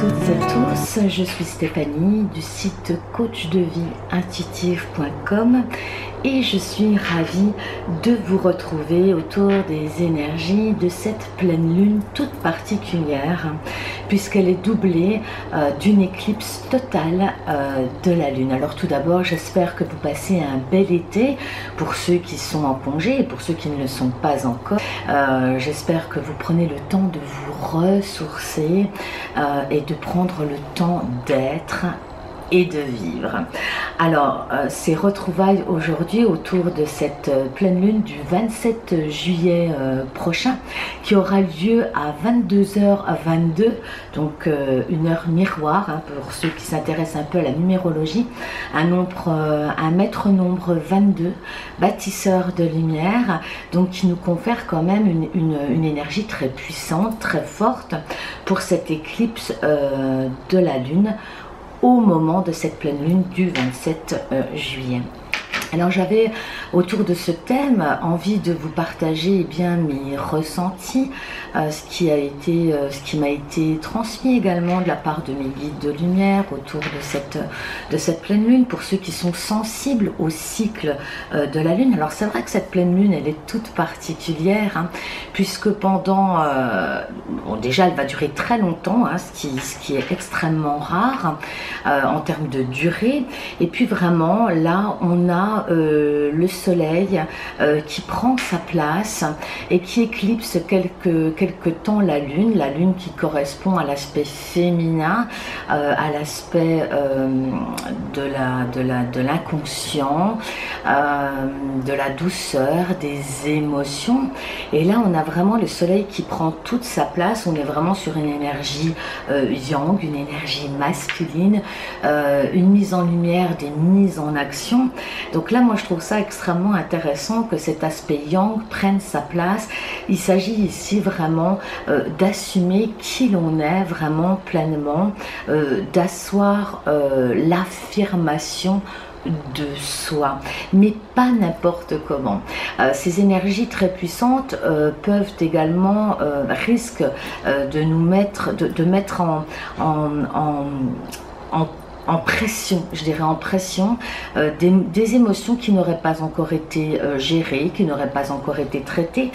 toutes et tous, je suis Stéphanie du site coachdevieintuitive.com et je suis ravie de vous retrouver autour des énergies de cette pleine lune toute particulière puisqu'elle est doublée d'une éclipse totale de la lune. Alors tout d'abord, j'espère que vous passez un bel été pour ceux qui sont en congé et pour ceux qui ne le sont pas encore. J'espère que vous prenez le temps de vous ressourcer et de prendre le temps d'être et de vivre. Alors, ces retrouvailles aujourd'hui autour de cette pleine lune du 27 juillet prochain, qui aura lieu à 22h22, donc une heure miroir, hein, pour ceux qui s'intéressent un peu à la numérologie, un maître nombre 22, bâtisseur de lumière, donc qui nous confère quand même une énergie très puissante, très forte pour cette éclipse de la lune au moment de cette pleine lune du 27 juillet. Alors j'avais autour de ce thème envie de vous partager bien mes ressentis, ce qui m'a été transmis également de la part de mes guides de lumière autour de cette pleine lune, pour ceux qui sont sensibles au cycle de la lune. Alors c'est vrai que cette pleine lune elle est toute particulière, hein, puisque pendant déjà elle va durer très longtemps, hein, ce qui est extrêmement rare en termes de durée, et puis vraiment là on a le soleil qui prend sa place et qui éclipse quelque temps la lune qui correspond à l'aspect féminin, à l'aspect de l'inconscient, de la douceur, des émotions. Et là on a vraiment le soleil qui prend toute sa place. On est vraiment sur une énergie yang, une énergie masculine, une mise en lumière, des mises en action. Donc là moi je trouve ça extrêmement intéressant que cet aspect yang prenne sa place. Il s'agit ici vraiment d'assumer qui l'on est vraiment pleinement, d'asseoir l'affirmation de soi, mais pas n'importe comment. Ces énergies très puissantes peuvent également risquent de nous mettre, de mettre en pression, je dirais en pression, des émotions qui n'auraient pas encore été gérées, qui n'auraient pas encore été traitées,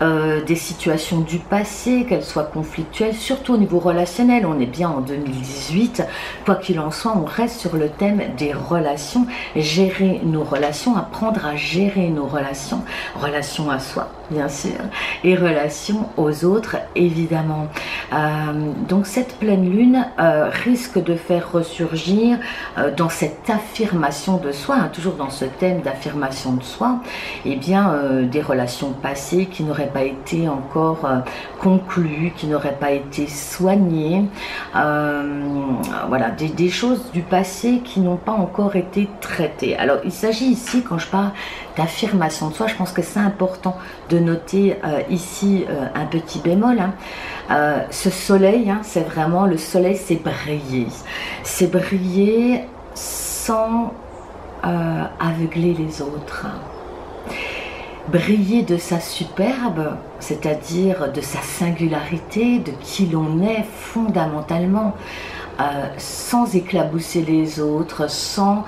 des situations du passé, qu'elles soient conflictuelles, surtout au niveau relationnel. On est bien en 2018, quoi qu'il en soit, on reste sur le thème des relations, gérer nos relations, apprendre à gérer nos relations, relations à soi bien sûr, et relations aux autres évidemment. Donc cette pleine lune risque de faire ressurgir dans cette affirmation de soi, hein, toujours dans ce thème d'affirmation de soi, et bien des relations passées qui n'auraient pas été encore conclues, qui n'auraient pas été soignées, voilà, des choses du passé qui n'ont pas encore été traitées. Alors il s'agit ici, quand je parle d'affirmation de soi, je pense que c'est important de noter ici un petit bémol, hein. Ce soleil, hein, c'est vraiment le soleil, c'est briller sans aveugler les autres, briller de sa superbe, c'est-à-dire de sa singularité, de qui l'on est fondamentalement, sans éclabousser les autres, sans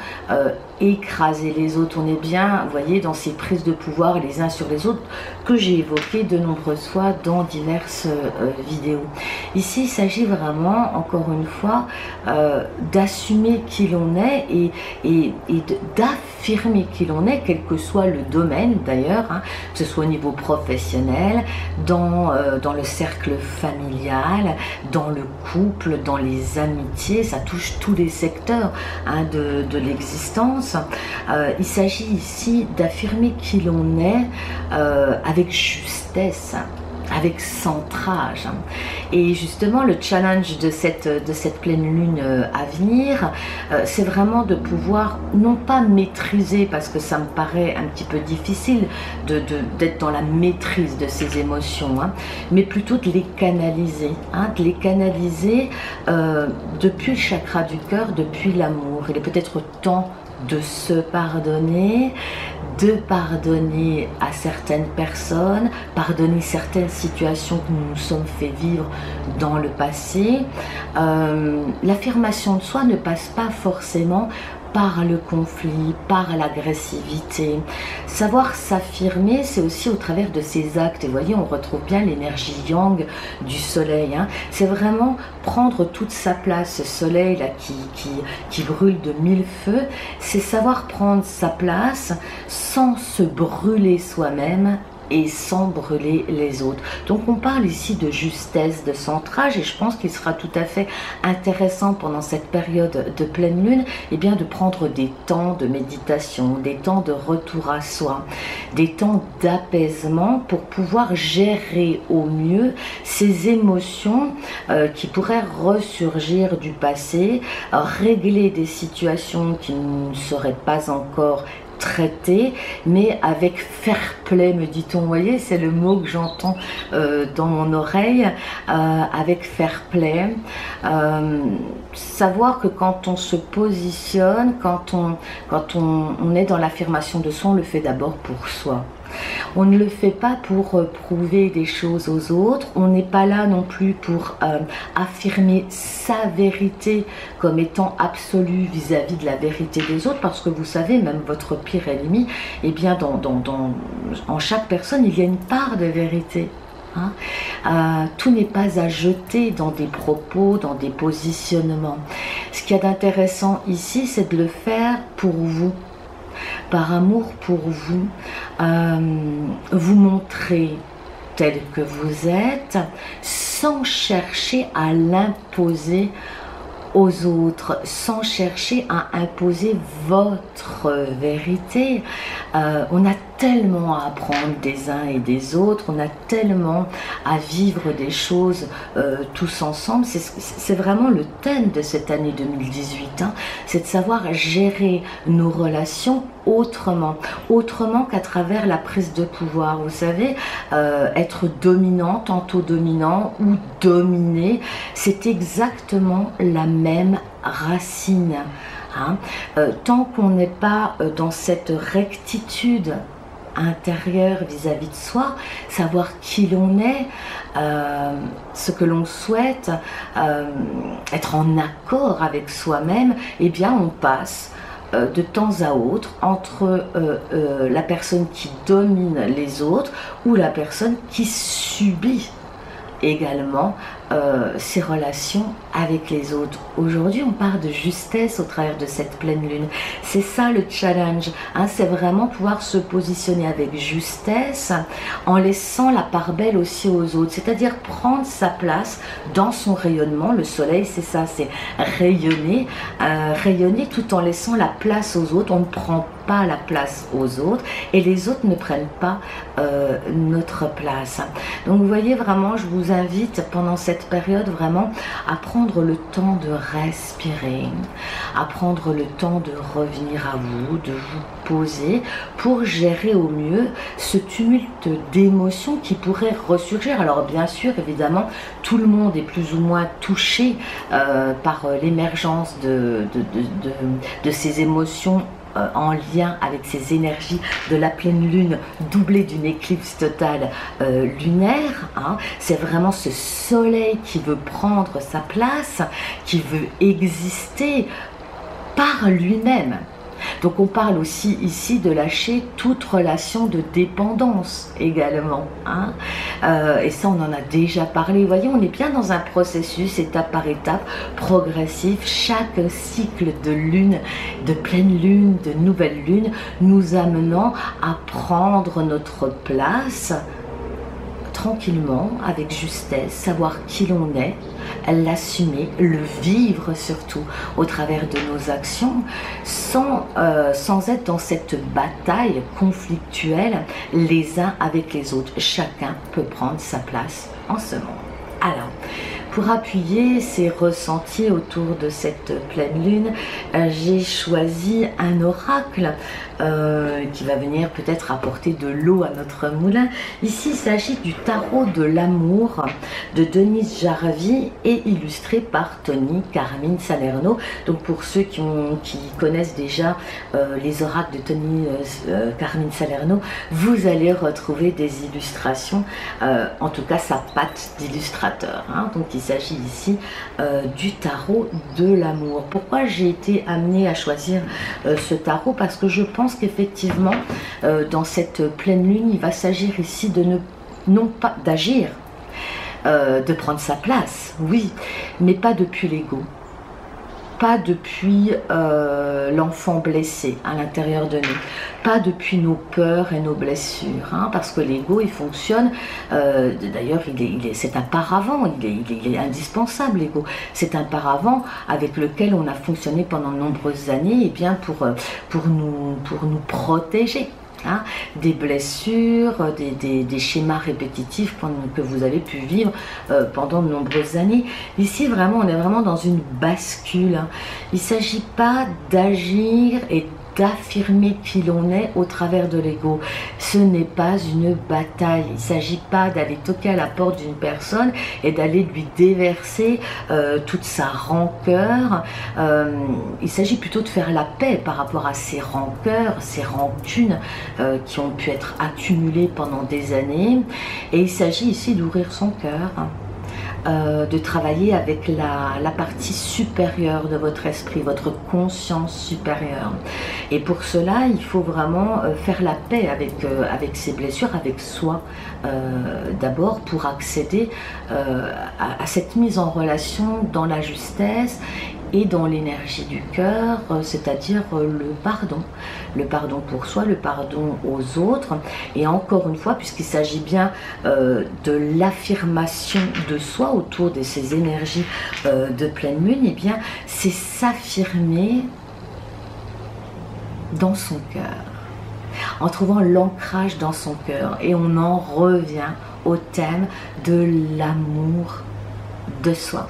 écraser les autres. On est bien, vous voyez, dans ces prises de pouvoir les uns sur les autres que j'ai évoquées de nombreuses fois dans diverses vidéos. Ici, il s'agit vraiment, encore une fois, d'assumer qui l'on est et d'affirmer qui l'on est, quel que soit le domaine d'ailleurs, hein, que ce soit au niveau professionnel, dans le cercle familial, dans le couple, dans les amitiés, ça touche tous les secteurs, hein, de l'existence. Il s'agit ici d'affirmer qui l'on est avec justesse, avec centrage. Et justement le challenge de cette pleine lune à venir, c'est vraiment de pouvoir non pas maîtriser, parce que ça me paraît un petit peu difficile d'être dans la maîtrise de ces émotions, hein, mais plutôt de les canaliser, hein, depuis le chakra du cœur, depuis l'amour. Il est peut-être temps de se pardonner, de pardonner à certaines personnes, pardonner certaines situations que nous nous sommes fait vivre dans le passé. L'affirmation de soi ne passe pas forcément par le conflit, par l'agressivité. Savoir s'affirmer, c'est aussi au travers de ses actes. Et vous voyez, on retrouve bien l'énergie yang du soleil. Hein. C'est vraiment prendre toute sa place. Ce soleil là qui brûle de mille feux, c'est savoir prendre sa place sans se brûler soi-même et sans brûler les autres. Donc on parle ici de justesse, de centrage, et je pense qu'il sera tout à fait intéressant pendant cette période de pleine lune, eh bien de prendre des temps de méditation, des temps de retour à soi, des temps d'apaisement pour pouvoir gérer au mieux ces émotions qui pourraient ressurgir du passé, régler des situations qui ne seraient pas encore traité, mais avec fair play, me dit-on. Vous voyez, c'est le mot que j'entends dans mon oreille, avec fair play. Savoir que quand on se positionne, quand on est dans l'affirmation de soi, on le fait d'abord pour soi. On ne le fait pas pour prouver des choses aux autres, on n'est pas là non plus pour affirmer sa vérité comme étant absolue vis-à-vis de la vérité des autres, parce que vous savez, même votre pire ennemi, eh bien en chaque personne, il y a une part de vérité. Hein. Tout n'est pas à jeter dans des propos, dans des positionnements. Ce qu'il y a d'intéressant ici, c'est de le faire pour vous, par amour pour vous, vous montrer tel que vous êtes, sans chercher à l'imposer aux autres, sans chercher à imposer votre vérité. On a tellement à apprendre des uns et des autres, on a tellement à vivre des choses tous ensemble. C'est vraiment le thème de cette année 2018, hein, c'est de savoir gérer nos relations autrement qu'à travers la prise de pouvoir. Vous savez, être dominant, tantôt dominant ou dominé, c'est exactement la même racine. Hein. Tant qu'on n'est pas dans cette rectitude intérieure vis-à-vis de soi, savoir qui l'on est, ce que l'on souhaite, être en accord avec soi-même, eh bien on passe de temps à autre entre la personne qui domine les autres ou la personne qui subit également ses relations avec les autres. Aujourd'hui, on parle de justesse au travers de cette pleine lune. C'est ça le challenge, hein, c'est vraiment pouvoir se positionner avec justesse en laissant la part belle aussi aux autres, c'est-à-dire prendre sa place dans son rayonnement. Le soleil, c'est ça, c'est rayonner, rayonner tout en laissant la place aux autres. On ne prend pas la place aux autres et les autres ne prennent pas notre place. Donc vous voyez, vraiment, je vous invite pendant cette période vraiment à prendre le temps de respirer, à prendre le temps de revenir à vous, de vous poser pour gérer au mieux ce tumulte d'émotions qui pourrait ressurgir. Alors bien sûr, évidemment, tout le monde est plus ou moins touché par l'émergence de ces émotions en lien avec ces énergies de la pleine lune doublée d'une éclipse totale lunaire. Hein. C'est vraiment ce soleil qui veut prendre sa place, qui veut exister par lui-même. Donc on parle aussi ici de lâcher toute relation de dépendance également. Hein. Et ça, on en a déjà parlé. Vous voyez, on est bien dans un processus étape par étape, progressif. Chaque cycle de lune, de pleine lune, de nouvelle lune, nous amenant à prendre notre place tranquillement, avec justesse, savoir qui l'on est, l'assumer, le vivre surtout au travers de nos actions, sans être dans cette bataille conflictuelle les uns avec les autres. Chacun peut prendre sa place en ce monde. Alors, Pour appuyer ces ressentis autour de cette pleine lune, j'ai choisi un oracle qui va venir peut-être apporter de l'eau à notre moulin. Ici, il s'agit du tarot de l'amour de Denise Jarvi et illustré par Tony Carmine Salerno. Donc pour ceux qui connaissent déjà les oracles de Tony Carmine Salerno, vous allez retrouver des illustrations, en tout cas sa patte d'illustrateur. Donc il s'agit ici du tarot de l'amour. Pourquoi j'ai été amenée à choisir ce tarot? Parce que je pense qu'effectivement dans cette pleine lune, il va s'agir ici de non pas d'agir, de prendre sa place, oui, mais pas depuis l'ego, pas depuis l'enfant blessé à l'intérieur de nous, pas depuis nos peurs et nos blessures, parce que l'ego il fonctionne, d'ailleurs c'est un paravent, il est indispensable l'ego, c'est un paravent avec lequel on a fonctionné pendant de nombreuses années, et bien pour nous protéger. Des blessures, des schémas répétitifs que vous avez pu vivre pendant de nombreuses années. Ici, vraiment, on est vraiment dans une bascule. Il ne s'agit pas d'agir et d'affirmer qui l'on est au travers de l'ego. Ce n'est pas une bataille. Il ne s'agit pas d'aller toquer à la porte d'une personne et d'aller lui déverser toute sa rancœur. Il s'agit plutôt de faire la paix par rapport à ces rancœurs, ces rancunes qui ont pu être accumulées pendant des années. Et il s'agit ici d'ouvrir son cœur, de travailler avec la partie supérieure de votre esprit, votre conscience supérieure. Et pour cela, il faut vraiment faire la paix avec ces blessures, avec soi d'abord, pour accéder à cette mise en relation dans la justesse et dans l'énergie du cœur, c'est-à-dire le pardon pour soi, le pardon aux autres, et encore une fois, puisqu'il s'agit bien de l'affirmation de soi autour de ces énergies de pleine lune, et bien c'est s'affirmer dans son cœur, en trouvant l'ancrage dans son cœur, et on en revient au thème de l'amour de soi.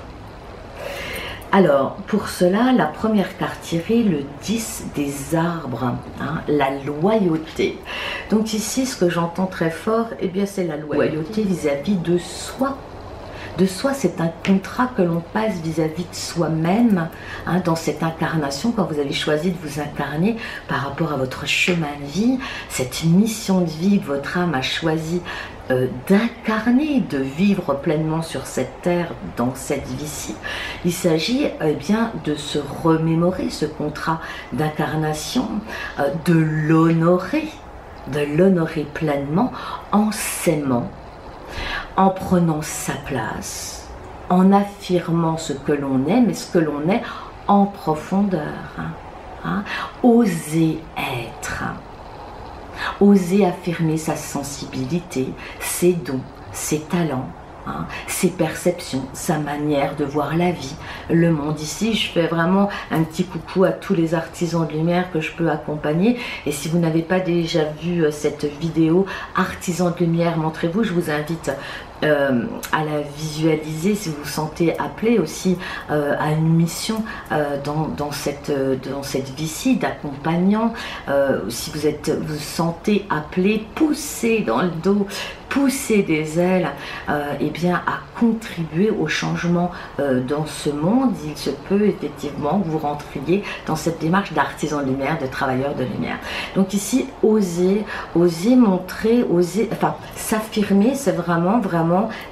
Alors, pour cela, la première carte tirée, le 10 des arbres, la loyauté. Donc ici, ce que j'entends très fort, eh bien, c'est la loyauté vis-à-vis de soi. De soi, c'est un contrat que l'on passe vis-à-vis de soi-même, dans cette incarnation, quand vous avez choisi de vous incarner par rapport à votre chemin de vie, cette mission de vie que votre âme a choisi d'incarner, de vivre pleinement sur cette terre, dans cette vie-ci. Il s'agit bien de se remémorer ce contrat d'incarnation, de l'honorer pleinement en s'aimant, en prenant sa place, en affirmant ce que l'on est, mais ce que l'on est en profondeur. Oser être. Oser affirmer sa sensibilité, ses dons, ses talents, ses perceptions, sa manière de voir la vie, le monde. Ici, je fais vraiment un petit coucou à tous les artisans de lumière que je peux accompagner. Et si vous n'avez pas déjà vu cette vidéo Artisans de lumière, montrez-vous, je vous invite à la visualiser si vous vous sentez appelé aussi à une mission dans cette vie-ci d'accompagnant. Si vous sentez appelé, poussez dans le dos, pousser des ailes, et bien à contribuer au changement dans ce monde. Il se peut effectivement que vous rentriez dans cette démarche d'artisan de lumière, de travailleur de lumière. Donc ici, oser montrer, enfin s'affirmer, c'est vraiment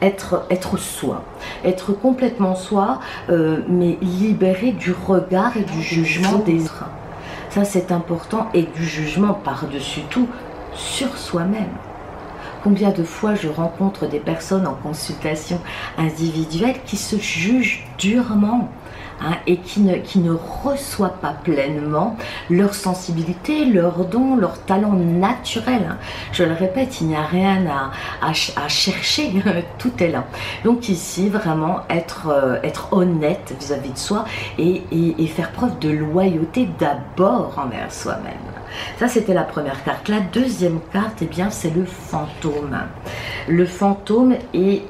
être soi, être complètement soi, mais libéré du regard et du jugement des autres. Ça c'est important, et du jugement par-dessus tout sur soi-même. Combien de fois je rencontre des personnes en consultation individuelle qui se jugent durement, et qui ne reçoivent pas pleinement leur sensibilité, leurs dons, leur talent naturel. Je le répète, il n'y a rien à chercher, tout est là. Donc ici, vraiment être honnête vis-à-vis de soi et faire preuve de loyauté d'abord envers soi-même. Ça, c'était la première carte. La deuxième carte, eh bien, c'est le fantôme. Le fantôme est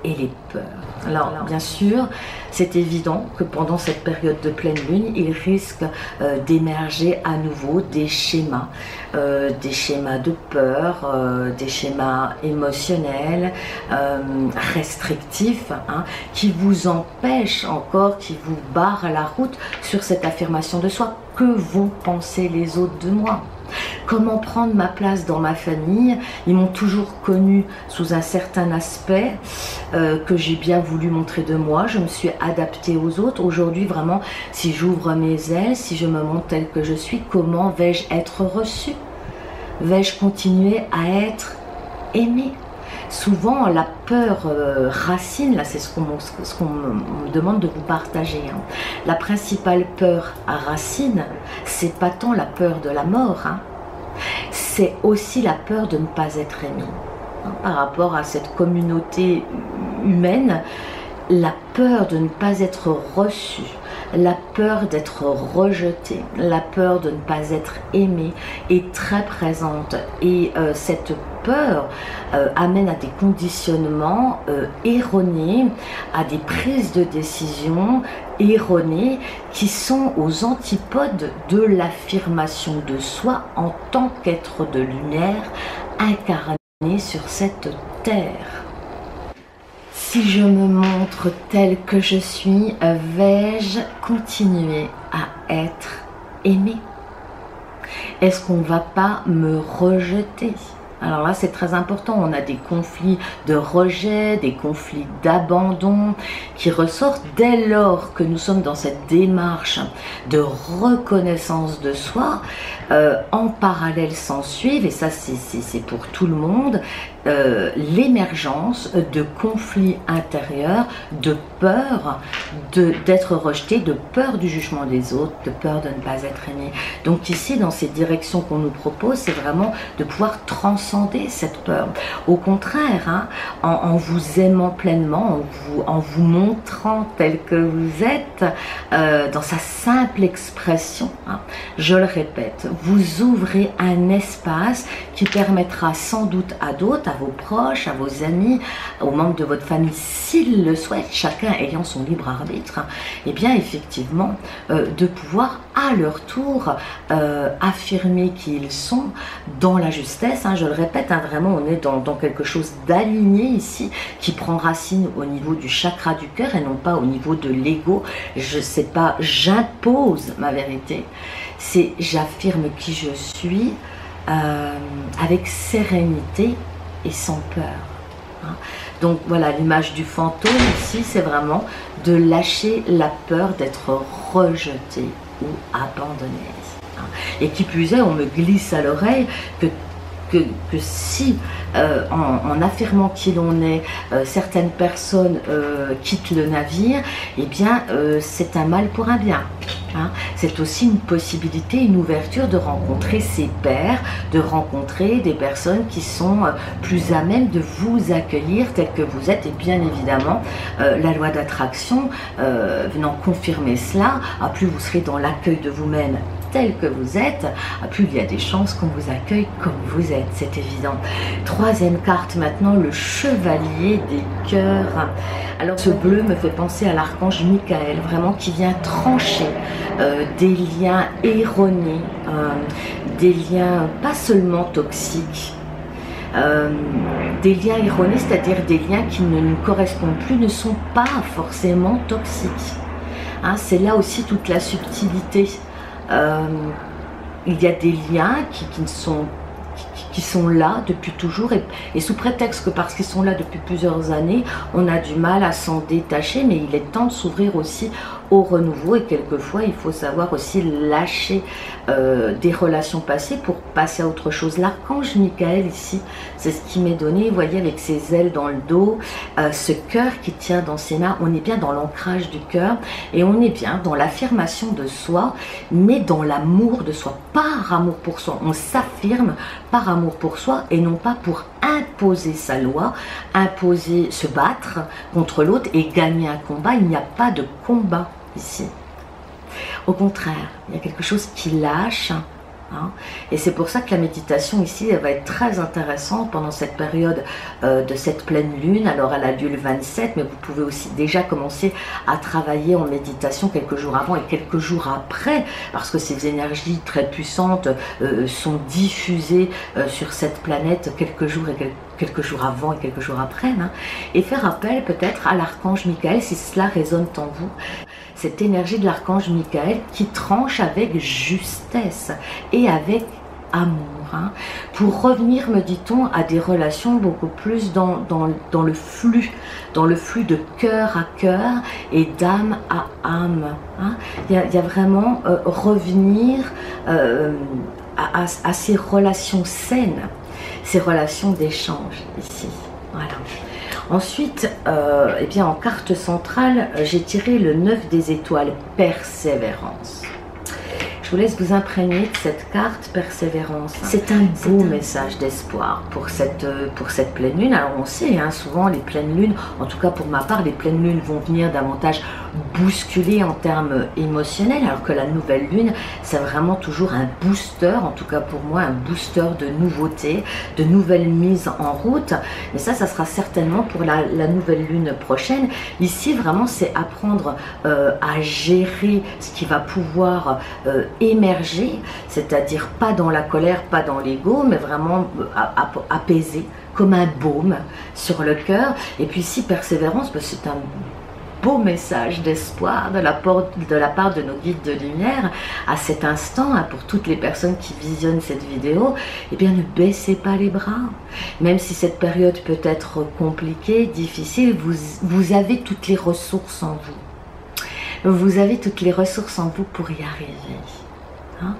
et les peurs. Alors bien sûr, c'est évident que pendant cette période de pleine lune, il risque d'émerger à nouveau des schémas de peur, des schémas émotionnels, restrictifs, hein, qui vous empêchent encore, qui vous barrent la route sur cette affirmation de soi. Que vont penser les autres de moi ? Comment prendre ma place dans ma famille? Ils m'ont toujours connue sous un certain aspect que j'ai bien voulu montrer de moi. Je me suis adaptée aux autres. Aujourd'hui, vraiment, si j'ouvre mes ailes, si je me montre telle que je suis, comment vais-je être reçue? Vais-je continuer à être aimée? Souvent, la peur racine, là c'est ce qu'on me demande de vous partager. Hein. La principale peur à racine, c'est pas tant la peur de la mort, hein. C'est aussi la peur de ne pas être aimé. Hein, par rapport à cette communauté humaine, la peur de ne pas être reçu, la peur d'être rejeté, la peur de ne pas être aimé est très présente. Et cette peur amène à des conditionnements erronés, à des prises de décision erronées qui sont aux antipodes de l'affirmation de soi en tant qu'être de lumière incarné sur cette terre. Si je me montre telle que je suis, vais-je continuer à être aimée? Est-ce qu'on ne va pas me rejeter? Alors là, c'est très important. On a des conflits de rejet, des conflits d'abandon qui ressortent dès lors que nous sommes dans cette démarche de reconnaissance de soi. En parallèle s'ensuivent, et ça c'est pour tout le monde, l'émergence de conflits intérieurs, de peur d'être rejeté, de peur du jugement des autres, de peur de ne pas être aimé. Donc ici, dans ces directions qu'on nous propose, c'est vraiment de pouvoir transcender cette peur. Au contraire, hein, en vous aimant pleinement, en vous montrant tel que vous êtes, dans sa simple expression, hein, je le répète, vous ouvrez un espace qui permettra sans doute à d'autres, à vos proches, à vos amis, aux membres de votre famille, s'ils le souhaitent, chacun ayant son libre arbitre, et bien effectivement de pouvoir à leur tour affirmer qui ils sont dans la justesse, hein, je le répète, hein, vraiment on est dans quelque chose d'aligné ici, qui prend racine au niveau du chakra du cœur et non pas au niveau de l'ego. Je sais pas, j'impose ma vérité, c'est j'affirme qui je suis avec sérénité et sans peur. Hein. Donc voilà, l'image du fantôme ici, c'est vraiment de lâcher la peur d'être rejeté ou abandonné. Hein. Et qui plus est, on me glisse à l'oreille que si en affirmant qui l'on est, certaines personnes quittent le navire, eh bien c'est un mal pour un bien. Hein. C'est aussi une possibilité, une ouverture de rencontrer ses pairs, de rencontrer des personnes qui sont plus à même de vous accueillir tel que vous êtes. Et bien évidemment, la loi d'attraction venant confirmer cela, plus vous serez dans l'accueil de vous-même tel que vous êtes, plus il y a des chances qu'on vous accueille comme vous êtes, c'est évident. Troisième carte maintenant, le chevalier des cœurs. Alors ce bleu me fait penser à l'archange Michael, vraiment qui vient trancher des liens erronés, des liens pas seulement toxiques, des liens erronés, c'est-à-dire des liens qui ne nous correspondent plus, ne sont pas forcément toxiques. Hein, c'est là aussi toute la subtilité. Il y a des liens qui sont là depuis toujours et sous prétexte que parce qu'ils sont là depuis plusieurs années, on a du mal à s'en détacher, mais il est temps de s'ouvrir aussi au renouveau et quelquefois il faut savoir aussi lâcher des relations passées pour passer à autre chose. L'archange Michael ici, c'est ce qui m'est donné, vous voyez, avec ses ailes dans le dos, ce cœur qui tient dans ses mains, on est bien dans l'ancrage du cœur et on est bien dans l'affirmation de soi, mais dans l'amour de soi, par amour pour soi. On s'affirme par amour pour soi et non pas pour imposer sa loi, imposer, se battre contre l'autre et gagner un combat. Il n'y a pas de combat ici. Au contraire, il y a quelque chose qui lâche, hein, Hein. Et c'est pour ça que la méditation ici, elle va être très intéressante pendant cette période de cette pleine lune. Alors elle a lieu le 27, mais vous pouvez aussi déjà commencer à travailler en méditation quelques jours avant et quelques jours après, parce que ces énergies très puissantes sont diffusées sur cette planète quelques jours avant et quelques jours après. Hein. Et faire appel peut-être à l'archange Michael si cela résonne en vous. Cette énergie de l'archange Michael qui tranche avec justesse et avec amour, hein, pour revenir, me dit-on, à des relations beaucoup plus dans le flux de cœur à cœur et d'âme à âme. Hein. Il y a vraiment revenir à ces relations saines, ces relations d'échange ici. Voilà. Ensuite, eh bien, en carte centrale, j'ai tiré le 9 des étoiles, persévérance. Je vous laisse vous imprégner de cette carte persévérance. C'est un beau message d'espoir pour cette pleine lune. Alors on sait, hein, souvent les pleines lunes, en tout cas pour ma part, les pleines lunes vont venir davantage bousculer en termes émotionnels, alors que la nouvelle lune, c'est vraiment toujours un booster, en tout cas pour moi, un booster de nouveautés, de nouvelles mises en route. Mais ça sera certainement pour la nouvelle lune prochaine. Ici, vraiment, c'est apprendre à gérer ce qui va pouvoir émerger, c'est-à-dire pas dans la colère, pas dans l'ego, mais vraiment apaiser, comme un baume sur le cœur. Et puis ici, persévérance, c'est un beau message d'espoir de la part de nos guides de lumière à cet instant, hein, pour toutes les personnes qui visionnent cette vidéo. Eh bien, ne baissez pas les bras, même si cette période peut être compliquée, difficile, vous avez toutes les ressources en vous. Vous avez toutes les ressources en vous pour y arriver. Hein,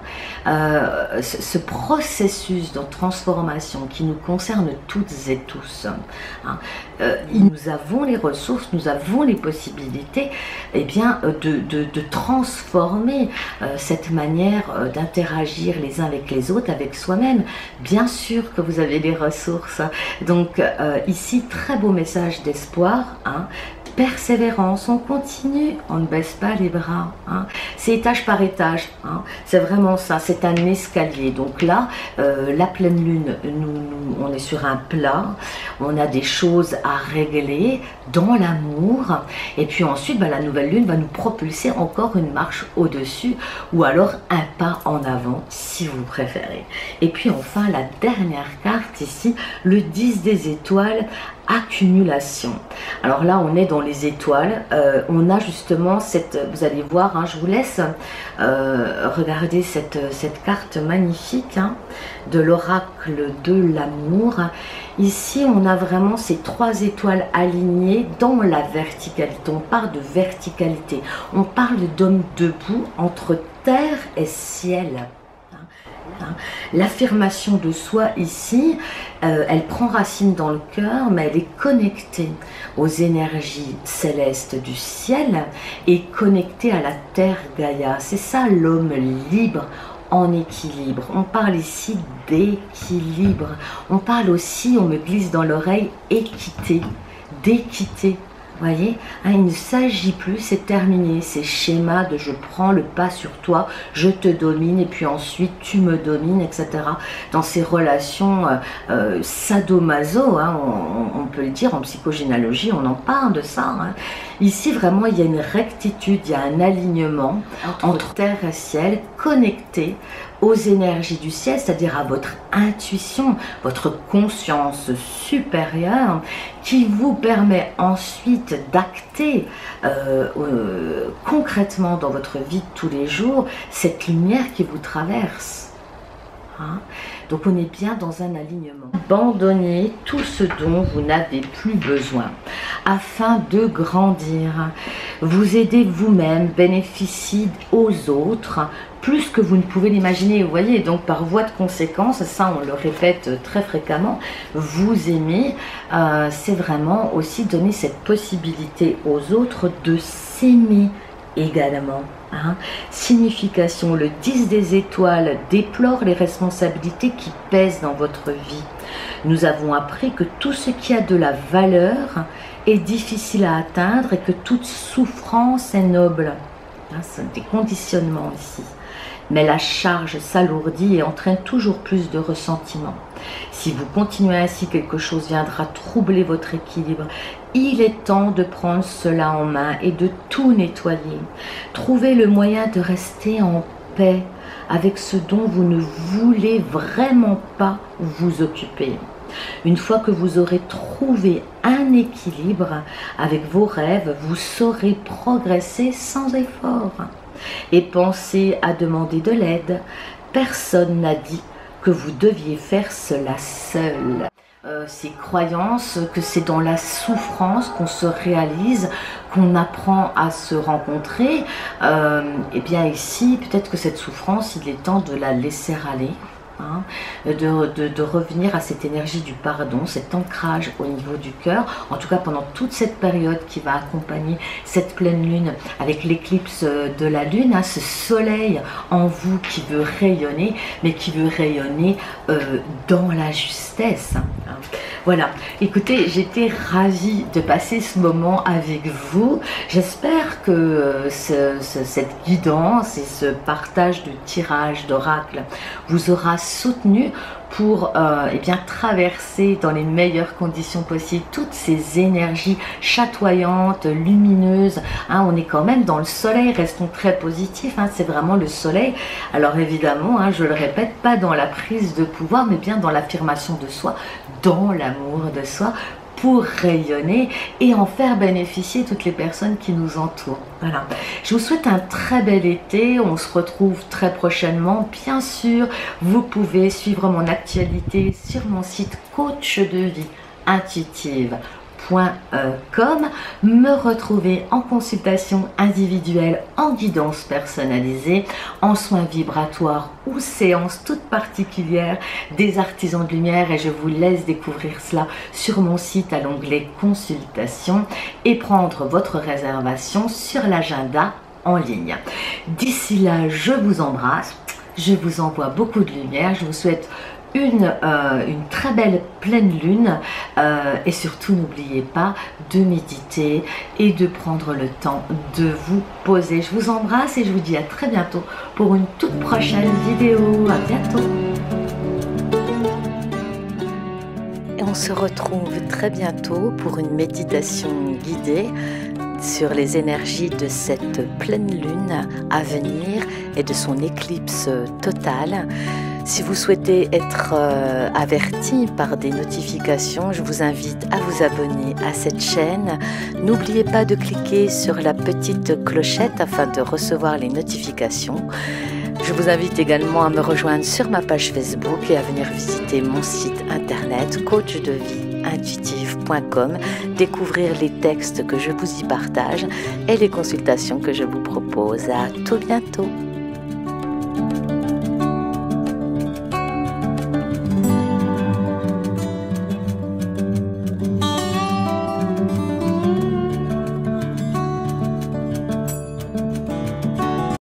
ce processus de transformation qui nous concerne toutes et tous, hein, nous avons les ressources, nous avons les possibilités, eh bien, de transformer cette manière d'interagir les uns avec les autres, avec soi-même. Bien sûr que vous avez les ressources. Donc ici, très beau message d'espoir. Hein, persévérance, on continue, on ne baisse pas les bras. Hein. C'est étage par étage, hein. C'est vraiment ça, c'est un escalier. Donc là, la pleine lune, on est sur un plat, on a des choses à régler dans l'amour, et puis ensuite, la nouvelle lune va nous propulser encore une marche au-dessus, ou alors un pas en avant, si vous préférez. Et puis enfin, la dernière carte ici, le 10 des étoiles, accumulation. Alors là, on est dans les étoiles, on a justement cette, vous allez voir, hein, je vous laisse regarder cette carte magnifique, hein, de l'oracle de l'amour. Ici, on a vraiment ces 3 étoiles alignées dans la verticalité. On parle de verticalité, on parle d'homme debout entre terre et ciel. L'affirmation de soi ici, elle prend racine dans le cœur, mais elle est connectée aux énergies célestes du ciel et connectée à la terre Gaïa. C'est ça l'homme libre en équilibre. On parle ici d'équilibre. On parle aussi, on me glisse dans l'oreille, équité, d'équité. Vous voyez, hein, il ne s'agit plus, c'est terminé, ces schémas de je prends le pas sur toi, je te domine et puis ensuite tu me domines, etc. Dans ces relations sadomaso, hein, on peut le dire en psychogénéalogie, on en parle de ça. Hein. Ici vraiment il y a une rectitude, il y a un alignement entre terre et ciel, connecté aux énergies du ciel, c'est-à-dire à votre intuition, votre conscience supérieure, qui vous permet ensuite d'acter concrètement dans votre vie de tous les jours cette lumière qui vous traverse. Hein? Donc on est bien dans un alignement. Abandonnez tout ce dont vous n'avez plus besoin afin de grandir. Vous aidez vous-même, bénéficiez aux autres plus que vous ne pouvez l'imaginer. Vous voyez, donc par voie de conséquence, ça on le répète très fréquemment, vous aimer, c'est vraiment aussi donner cette possibilité aux autres de s'aimer également. Hein. Signification, le 10 des étoiles déplore les responsabilités qui pèsent dans votre vie. Nous avons appris que tout ce qui a de la valeur est difficile à atteindre et que toute souffrance est noble. Hein, ce sont des conditionnements ici. mais la charge s'alourdit et entraîne toujours plus de ressentiment. Si vous continuez ainsi, quelque chose viendra troubler votre équilibre. Il est temps de prendre cela en main et de tout nettoyer. Trouvez le moyen de rester en paix avec ce dont vous ne voulez vraiment pas vous occuper. Une fois que vous aurez trouvé un équilibre avec vos rêves, vous saurez progresser sans effort. Et pensez à demander de l'aide. Personne n'a dit que vous deviez faire cela seul. Ces croyances que c'est dans la souffrance qu'on se réalise, qu'on apprend à se rencontrer, et bien ici, peut-être que cette souffrance, il est temps de la laisser aller. Hein, de revenir à cette énergie du pardon, cet ancrage au niveau du cœur, en tout cas pendant toute cette période qui va accompagner cette pleine lune avec l'éclipse de la lune, hein, ce soleil en vous qui veut rayonner, mais qui veut rayonner dans la justesse. Hein. Voilà, écoutez, j'étais ravie de passer ce moment avec vous. J'espère que cette guidance et ce partage de tirage d'oracle vous aura soutenu pour eh bien, traverser dans les meilleures conditions possibles toutes ces énergies chatoyantes, lumineuses. Hein, on est quand même dans le soleil, restons très positifs, hein, c'est vraiment le soleil. Alors évidemment, hein, je le répète, pas dans la prise de pouvoir, mais bien dans l'affirmation de soi, dans l'amour de soi, pour rayonner et en faire bénéficier toutes les personnes qui nous entourent. Voilà. Je vous souhaite un très bel été. On se retrouve très prochainement. Bien sûr, vous pouvez suivre mon actualité sur mon site coach de vie intuitive.com, me retrouver en consultation individuelle, en guidance personnalisée, en soins vibratoires ou séances toutes particulières des artisans de lumière, et je vous laisse découvrir cela sur mon site à l'onglet consultation et prendre votre réservation sur l'agenda en ligne. D'ici là, je vous embrasse, je vous envoie beaucoup de lumière, je vous souhaite une très belle pleine lune et surtout n'oubliez pas de méditer et de prendre le temps de vous poser. Je vous embrasse et je vous dis à très bientôt pour une toute prochaine vidéo. À bientôt. Et on se retrouve très bientôt pour une méditation guidée sur les énergies de cette pleine lune à venir et de son éclipse totale. Si vous souhaitez être averti par des notifications, je vous invite à vous abonner à cette chaîne. N'oubliez pas de cliquer sur la petite clochette afin de recevoir les notifications. Je vous invite également à me rejoindre sur ma page Facebook et à venir visiter mon site internet coachdevieintuitive.com, découvrir les textes que je vous y partage et les consultations que je vous propose. À tout bientôt.